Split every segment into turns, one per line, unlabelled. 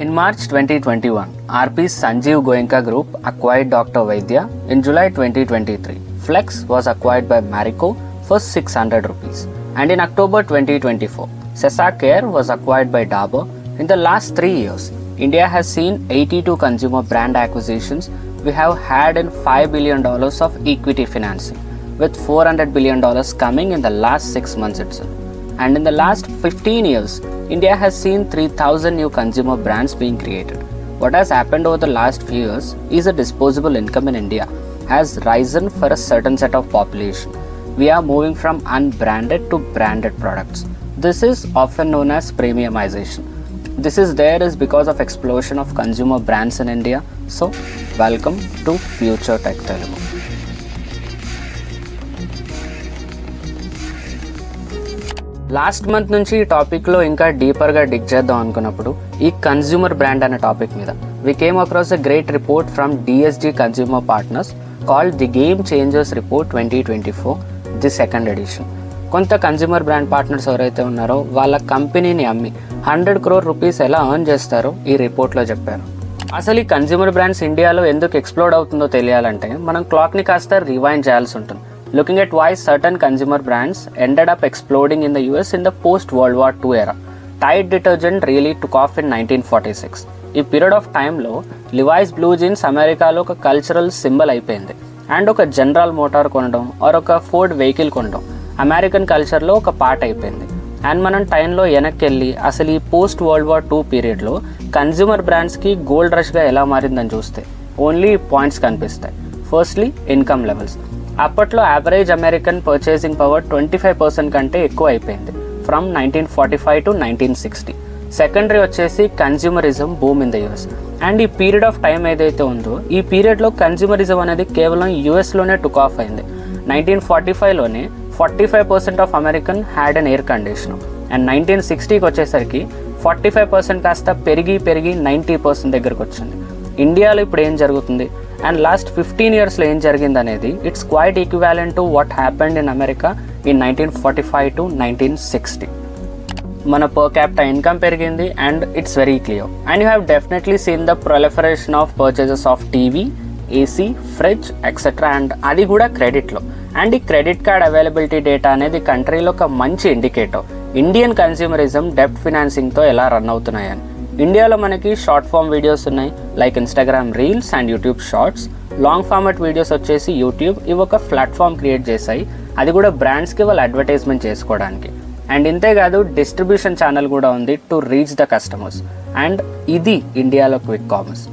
In March 2021, RP's Sanjeev Goenka Group acquired Dr. Vaidya. In July 2023, Flex was acquired by Marico for 600 rupees. And in October 2024, Sesa Care was acquired by Dabur. In the last 3 years, India has seen 82 consumer brand acquisitions. We have had in $5 billion of equity financing, with $400 billion coming in the last 6 months itself. And in the last 15 years, India has seen 3,000 new consumer brands being created. What has happened over the last few years is a disposable income in India has risen for a certain set of population. We are moving from unbranded to branded products. This is often known as premiumization. This is there is because of explosion of consumer brands in India. So, welcome to Future Tech Telugu. Last month నుంచి ఈ టాపిక్లో ఇంకా డీపర్గా డిగ్ చేద్దాం అనుకున్నప్పుడు ఈ consumer brand అనే topic మీద we came across a great report from DSG consumer partners called the game changers report 2024, the second edition. కొంత కన్జ్యూమర్ బ్రాండ్ పార్ట్నర్స్ ఎవరైతే ఉన్నారో వాళ్ళ కంపెనీని అమ్మి 100 crore రూపీస్ ఎలా ఎర్న్ చేస్తారో ఈ రిపోర్ట్లో చెప్పారు. అసలు ఈ కన్జ్యూమర్ బ్రాండ్స్ ఇండియాలో ఎందుకు ఎక్స్ప్లోడ్ అవుతుందో తెలియాలంటే మనం క్లాక్ని కాస్త రివైండ్ చేయాల్సి ఉంటుంది. Looking at why certain consumer brands ended up exploding in the US in the post-World War II era. Tide detergent really took off in 1946. ఈ పీరియడ్ ఆఫ్ టైంలో లివైస్ బ్లూ జీన్స్ అమెరికాలో ఒక కల్చరల్ సింబల్ అయిపోయింది. And ఒక general motor కొనడం are ఒక Ford vehicle కొనడం American కల్చర్లో ఒక పార్ట్ అయిపోయింది. అండ్ మనం టైంలో వెనక్కి వెళ్ళి అసలు ఈ పోస్ట్ వరల్డ్ వార్ II పీరియడ్లో కన్జ్యూమర్ బ్రాండ్స్కి గోల్డ్ రష్గా ఎలా మారిందని చూస్తే ఓన్లీ పాయింట్స్ కనిపిస్తాయి. Firstly income levels. అప్పట్లో యావరేజ్ అమెరికన్ పర్చేసింగ్ పవర్ 25% కంటే ఎక్కువ అయిపోయింది ఫ్రమ్ 1945 to 1960. సెకండరీ వచ్చేసి consumerism boom in the US. And ఈ పీరియడ్ ఆఫ్ టైం ఏదైతే ఉందో ఈ పీరియడ్లో కన్జ్యూమరిజం అనేది కేవలం యూఎస్లోనే టుక్ ఆఫ్ అయింది. 1945లోనే 45% of American had an air conditioner. And 1960కి వచ్చేసరికి 45% కాస్త పెరిగి 90% దగ్గరకు వచ్చింది. ఇండియాలో ఇప్పుడు ఏం జరుగుతుంది అండ్ లాస్ట్ 15 yearsలో ఏం జరిగింది అనేది it's quite equivalent to what happened in America in 1945 to 1960. మన పర్ క్యాపిటల్ ఇన్కమ్ పెరిగింది and it's very clear. And you have definitely seen the proliferation of purchases of TV, AC, fridge etcetera. And అది కూడా క్రెడిట్లో. And ఈ credit card availability data అనేది కంట్రీలో ఒక మంచి ఇండికేటర్ ఇండియన్ కన్స్యూమరిజం డెబ్ట్ ఫినాన్సింగ్తో ఎలా రన్ అవుతున్నాయని. ఇండియాలో మనకి షార్ట్ ఫామ్ వీడియోస్ ఉన్నాయి like Instagram reels and YouTube shorts. Long format videos వచ్చేసి యూట్యూబ్ ఇవి ఒక ప్లాట్ఫామ్ క్రియేట్ చేశాయి, అది కూడా బ్రాండ్స్కి వాళ్ళు అడ్వర్టైజ్మెంట్ చేసుకోవడానికి. అండ్ ఇంతేకాదు డిస్ట్రిబ్యూషన్ ఛానల్ కూడా ఉంది to reach the customers. And ఇది ఇండియాలో quick commerce.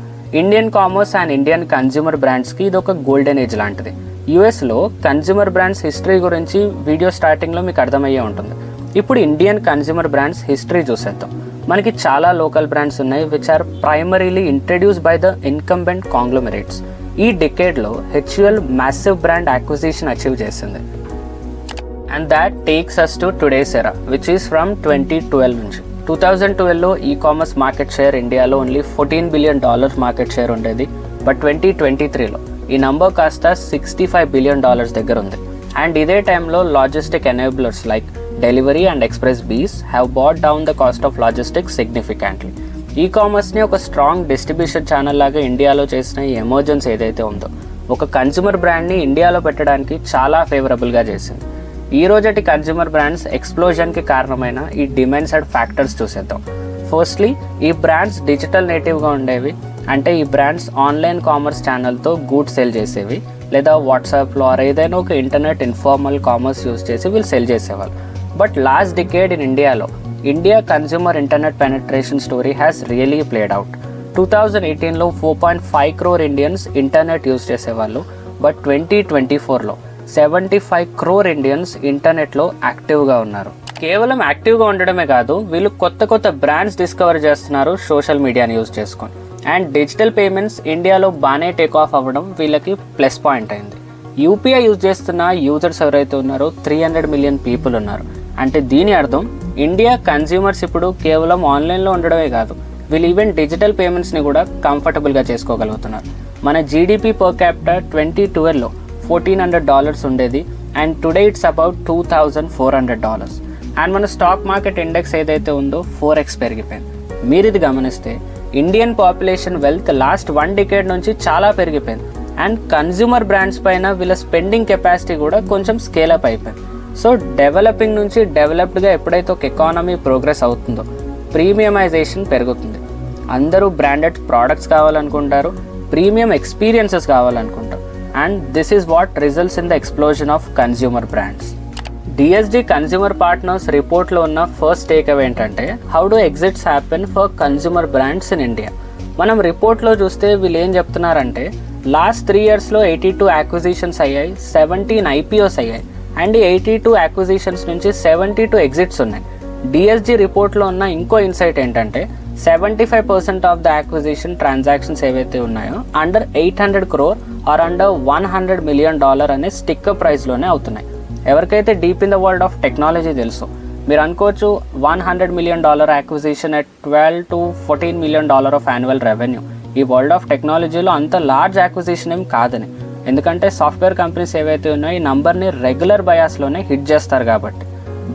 Indian commerce and Indian consumer బ్రాండ్స్కి ఇది ఒక గోల్డెన్ ఏజ్ లాంటిది. యూఎస్లో కన్జ్యూమర్ బ్రాండ్స్ హిస్టరీ గురించి వీడియో స్టార్టింగ్లో మీకు అర్థమయ్యే ఉంటుంది. ఇప్పుడు ఇండియన్ కన్జ్యూమర్ బ్రాండ్స్ హిస్టరీ చూసేద్దాం. మనకి చాలా లోకల్ బ్రాండ్స్ ఉన్నాయి which are primarily introduce by the incumbent conglomerates. ఈ డికేడ్లో HUL massive brand acquisition achieve చేసింది. And that takes us to today's era which is from 2012 నుంచి. 2012లో ఈ కామర్స్ మార్కెట్ షేర్ ఇండియాలో ఓన్లీ $14 billion మార్కెట్ షేర్ ఉండేది. But 2023లో ఈ number కాస్త $65 billion దగ్గర ఉంది. అండ్ ఇదే టైంలో logistic enablers like delivery and Xpressbees have brought down the cost of logistics significantly. ఈ కామర్స్ని ఒక స్ట్రాంగ్ డిస్ట్రిబ్యూషన్ ఛానల్ లాగా ఇండియాలో చేసిన ఈ ఎమర్జెన్స్ ఏదైతే ఉందో ఒక కన్జ్యూమర్ బ్రాండ్ని ఇండియాలో పెట్టడానికి చాలా ఫేవరబుల్గా చేసింది. ఈ రోజటి కన్జ్యూమర్ బ్రాండ్స్ ఎక్స్ప్లోజన్కి కారణమైన ఈ డిమాండ్ సైడ్ ఫ్యాక్టర్స్ చూసేద్దాం. ఫస్ట్లీ ఈ బ్రాండ్స్ డిజిటల్ నేటివ్గా ఉండేవి. అంటే ఈ బ్రాండ్స్ ఆన్లైన్ కామర్స్ ఛానల్తో గూడ్స్ సెల్ చేసేవి, లేదా వాట్సాప్లో ఆర్ ఏదైనా ఒక ఇంటర్నెట్ ఇన్ఫార్మల్ కామర్స్ యూజ్ చేసి వీళ్ళు సెల్ చేసేవాళ్ళు. But last decade in India consumer internet penetration story has really played out. 2018లో 4.5 crore ఇండియన్స్ ఇంటర్నెట్ యూజ్ చేసేవాళ్ళు. బట్ 2024లో 75 crore ఇండియన్స్ ఇంటర్నెట్లో యాక్టివ్గా ఉన్నారు. కేవలం యాక్టివ్గా ఉండడమే కాదు, వీళ్ళు కొత్త బ్రాండ్స్ డిస్కవర్ చేస్తున్నారు సోషల్ మీడియాని యూజ్ చేసుకొని. అండ్ డిజిటల్ పేమెంట్స్ ఇండియాలో బాగానే టేక్ ఆఫ్ అవ్వడం వీళ్ళకి ప్లస్ పాయింట్ అయింది. యూపీఐ యూజ్ చేస్తున్న యూజర్స్ ఎవరైతే ఉన్నారో 300 million పీపుల్ ఉన్నారు. అంటే దీని అర్థం ఇండియా కన్జ్యూమర్స్ ఇప్పుడు కేవలం ఆన్లైన్లో ఉండడమే కాదు, వీళ్ళు ఈవెన్ డిజిటల్ పేమెంట్స్ని కూడా కంఫర్టబుల్గా చేసుకోగలుగుతున్నారు. మన జీడిపి పర్ క్యాపిటల్ 2012లో $1,400 ఉండేది and today it's about $2,400. And మన స్టాక్ మార్కెట్ ఇండెక్స్ ఏదైతే ఉందో 4x పెరిగిపోయింది. మీరు ఇది గమనిస్తే Indian population wealth last 1 decade నుంచి చాలా పెరిగిపోయింది. అండ్ కన్జ్యూమర్ బ్రాండ్స్ పైన వీళ్ళ స్పెండింగ్ కెపాసిటీ కూడా కొంచెం స్కేలప్ అయిపోయింది. సో డెవలపింగ్ నుంచి డెవలప్డ్గా ఎప్పుడైతే ఒక ఎకానమీ ప్రోగ్రెస్ అవుతుందో ప్రీమియమైజేషన్ పెరుగుతుంది. అందరూ బ్రాండెడ్ ప్రోడక్ట్స్ కావాలనుకుంటారు, ప్రీమియం ఎక్స్పీరియన్సెస్ కావాలనుకుంటారు. And this is what results in the explosion of consumer brands. DSG consumer partners రిపోర్ట్లో ఉన్న ఫస్ట్ టేక్ అవే ఏంటంటే how do exits happen for consumer brands in India. మనం రిపోర్ట్లో చూస్తే వీళ్ళు ఏం చెప్తున్నారంటే లాస్ట్ 3 yearsలో 82 acquisitions అయ్యాయి, 17 IPOs అయ్యాయి. అండ్ ఈ 82 acquisitions నుంచి 72 ఎగ్జిట్స్ ఉన్నాయి. డిఎస్జీ రిపోర్ట్లో ఉన్న ఇంకో ఇన్సైట్ ఏంటంటే 75% ఆఫ్ ద acquisition ట్రాన్సాక్షన్స్ ఏవైతే ఉన్నాయో under 800 crore or under $100 million అనే స్టిక్కర్ ప్రైస్లోనే అవుతున్నాయి. ఎవరికైతే deep in the world of technology తెలుసో మీరు అనుకోవచ్చు $100 million acquisition at $12 to $14 million of annual revenue ఈ వరల్డ్ ఆఫ్ టెక్నాలజీలో అంత లార్జ్ యాక్విజిషన్ ఏం కాదని. ఎందుకంటే సాఫ్ట్వేర్ కంపెనీస్ ఏవైతే ఉన్నాయో ఈ నంబర్ని రెగ్యులర్ బయాస్లోనే హిట్ చేస్తారు కాబట్టి.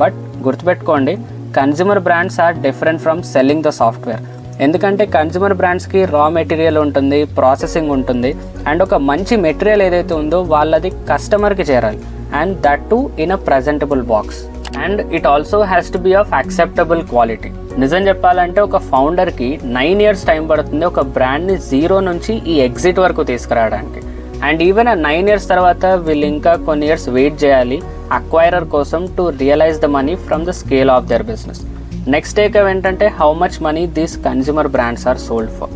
బట్ గుర్తుపెట్టుకోండి, consumer brands are different from selling the software. ఎందుకంటే కన్జ్యూమర్ బ్రాండ్స్కి రా మెటీరియల్ ఉంటుంది, ప్రాసెసింగ్ ఉంటుంది, అండ్ ఒక మంచి మెటీరియల్ ఏదైతే ఉందో వాళ్ళది కస్టమర్కి చేరాలి. And that to in a presentable box. And it also has to be of acceptable quality. నిజం చెప్పాలంటే ఒక ఫౌండర్కి 9 years టైం పడుతుంది ఒక బ్రాండ్ని 0 నుంచి ఈ ఎగ్జిట్ వరకు తీసుకురావడానికి. అండ్ ఈవెన్ ఆ 9 years తర్వాత వీళ్ళు ఇంకా కొన్ని ఇయర్స్ వెయిట్ చేయాలి అక్వైరర్ కోసం to realise the money from the scale of their business. Next take ఏంటంటే how much money these consumer brands are sold for.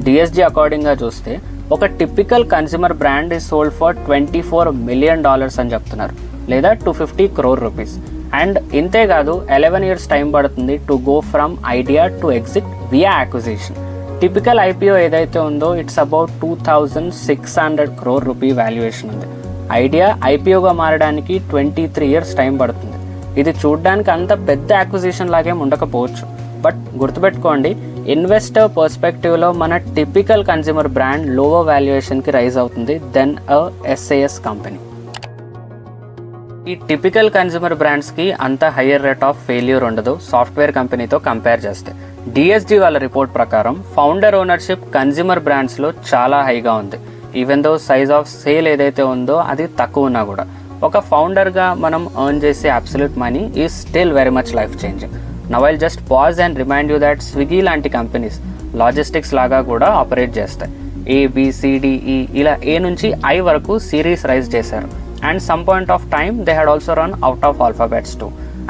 DSG అకార్డింగ్గా చూస్తే ఒక typical consumer brand is sold for $24 million అని చెప్తున్నారు, లేదా 250 crore rupees. And ఇంతే కాదు 11 years time పడుతుంది to go from idea to exit via acquisition. Typical IPO ఏదైతే ఉందో it's about 2600 crore rupee valuation ఉంది. ఐడియా ఐపీఓగా మారడానికి 23 years టైం పడుతుంది. ఇది చూడడానికి అంత పెద్ద అక్విజిషన్ లాగేం ఉండకపోవచ్చు, బట్ గుర్తుపెట్టుకోండి ఇన్వెస్టర్ పర్స్పెక్టివ్లో మన టిపికల్ కన్జ్యూమర్ బ్రాండ్ లోవర్ వాల్యుయేషన్కి రైజ్ అవుతుంది దెన్ అ ఎస్ఏఎస్ కంపెనీ. ఈ టిపికల్ కన్జ్యూమర్ బ్రాండ్స్కి అంత హయ్యర్ రేట్ ఆఫ్ ఫెయిల్యూర్ ఉండదు సాఫ్ట్వేర్ కంపెనీతో కంపేర్ చేస్తే. డిఎస్జీ వాళ్ళ రిపోర్ట్ ప్రకారం ఫౌండర్ ఓనర్షిప్ కన్జ్యూమర్ బ్రాండ్స్లో చాలా హైగా ఉంది. Even though size of sale ఏదైతే ఉందో అది తక్కువ ఉన్నా కూడా ఒక ఫౌండర్గా మనం ఎర్న్ చేసే absolute money is still very much life changing. Now I'll just pause and remind you that Swiggy లాంటి కంపెనీస్ లాజిస్టిక్స్ లాగా కూడా ఆపరేట్ చేస్తాయి. ABCDE ఇలా A నుంచి I వరకు సిరీస్ రైజ్ చేశారు. And some point of time they had also run out of alphabets too.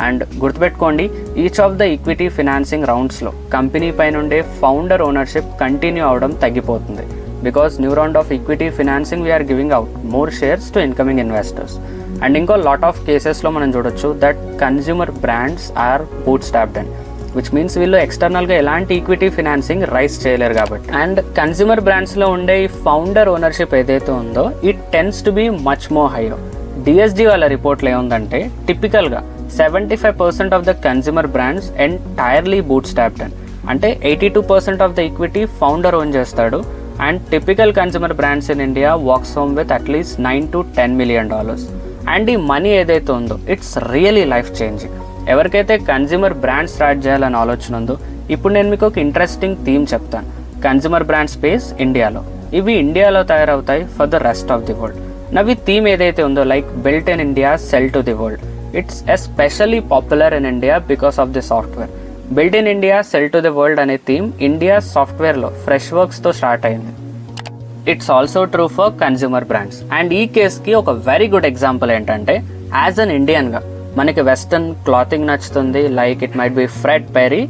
And గుర్తుపెట్టుకోండి each of the equity financing రౌండ్స్లో కంపెనీ పై నుండే ఫౌండర్ ఓనర్షిప్ కంటిన్యూ అవడం తగ్గిపోతుంది. Because new round of equity financing we're giving out more shares to incoming investors. And ఇంకో lot of కేసెస్లో మనం చూడొచ్చు that consumer brands are bootstrapped and which means వీళ్ళు ఎక్స్టర్నల్గా ఎలాంటి ఈక్విటీ ఫినాన్సింగ్ రైజ్ చేయలేరు కాబట్టి. అండ్ కన్జ్యూమర్ బ్రాండ్స్లో ఉండే ఈ ఫౌండర్ ఓనర్షిప్ ఏదైతే ఉందో it tends to be much more higher. DSG వాళ్ళ రిపోర్ట్లో ఏముందంటే టిపికల్గా 75% of the consumer brands entirely bootstrapped అంటే 82% of the equity founder own చేస్తాడు. And typical consumer brands in India walks home with at least $9 to $10 million. And ఈ money ఏదైతే ఉందో it's really life changing. ఎవరికైతే కన్జ్యూమర్ బ్రాండ్ స్టార్ట్ చేయాలని ఆలోచన ఉందో ఇప్పుడు నేను మీకు ఒక ఇంట్రెస్టింగ్ థీమ్ చెప్తాను. కన్జ్యూమర్ బ్రాండ్ స్పేస్ ఇండియాలో, ఇవి ఇండియాలో తయారవుతాయి for the rest of the world. నవి థీమ్ ఏదైతే ఉందో like built in India sell to the world, it's especially popular in India because of the software. Built in India sell to the world అనే theme India సాఫ్ట్వేర్లో fresh వర్క్స్తో start అయింది. It's also true for consumer brands. And ఈ కేస్కి ఒక very good example ఏంటంటే as an ఇండియన్గా మనకి వెస్టర్న్ క్లాతింగ్ నచ్చుతుంది, like it might be Fred Perry,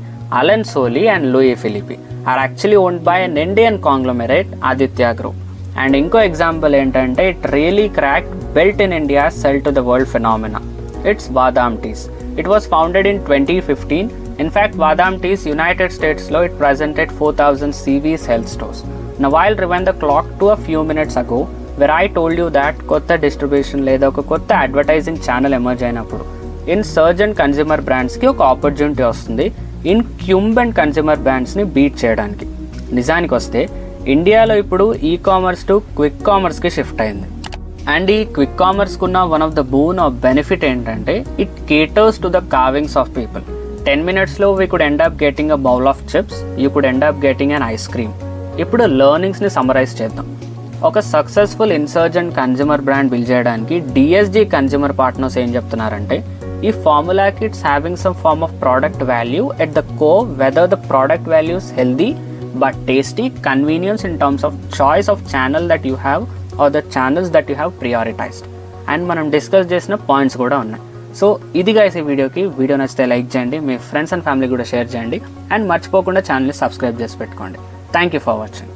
Allen Solly and Louis Philippe are actually owned by an Indian conglomerate Aditya group. And ఇంకో example ఏంటంటే it really cracked built in India sell to the world phenomena. It's badam teas. It was founded in 2015. In fact, Badam Tea's United States lo it presented 4,000 CV's health stores. Now I'll rewind the clock to a few minutes ago where I told you that kotta distribution లేదా ఒక కొత్త advertising channel emerge అయినప్పుడు insurgent consumer బ్రాండ్స్కి ఒక opportunity వస్తుంది ఇన్క్యూంబెంట్ consumer బ్రాండ్స్ని beat చేయడానికి. నిజానికి వస్తే ఇండియాలో ఇప్పుడు ఈ కామర్స్ టు క్విక్ కామర్స్కి షిఫ్ట్ అయింది. అండ్ ఈ క్విక్ కామర్స్కున్న one of the boon of benefit ఏంటంటే it caters to the cravings of people. 10 minutesలో we could end up getting a bowl of chips, you could end up getting an ice cream. ఇప్పుడు లెర్నింగ్స్ని summarise చేద్దాం. ఒక successful insurgent consumer brand build చేయడానికి DSG consumer partners ఏం చెప్తున్నారంటే, ఈ formula it's having some form of product value at the core, whether the product values healthy but tasty, convenience in terms of choice of channel that you have or the channels that you have prioritised. And మనం discuss చేసిన points కూడా ఉన్నాయి. So ఇది guys ఈ video నచ్చితే like చేయండి, మీ friends and family కూడా share చేయండి, అండ్ మర్చిపోకుండా ఛానల్ని సబ్స్క్రైబ్ చేసి పెట్టుకోండి. Thank you for watching.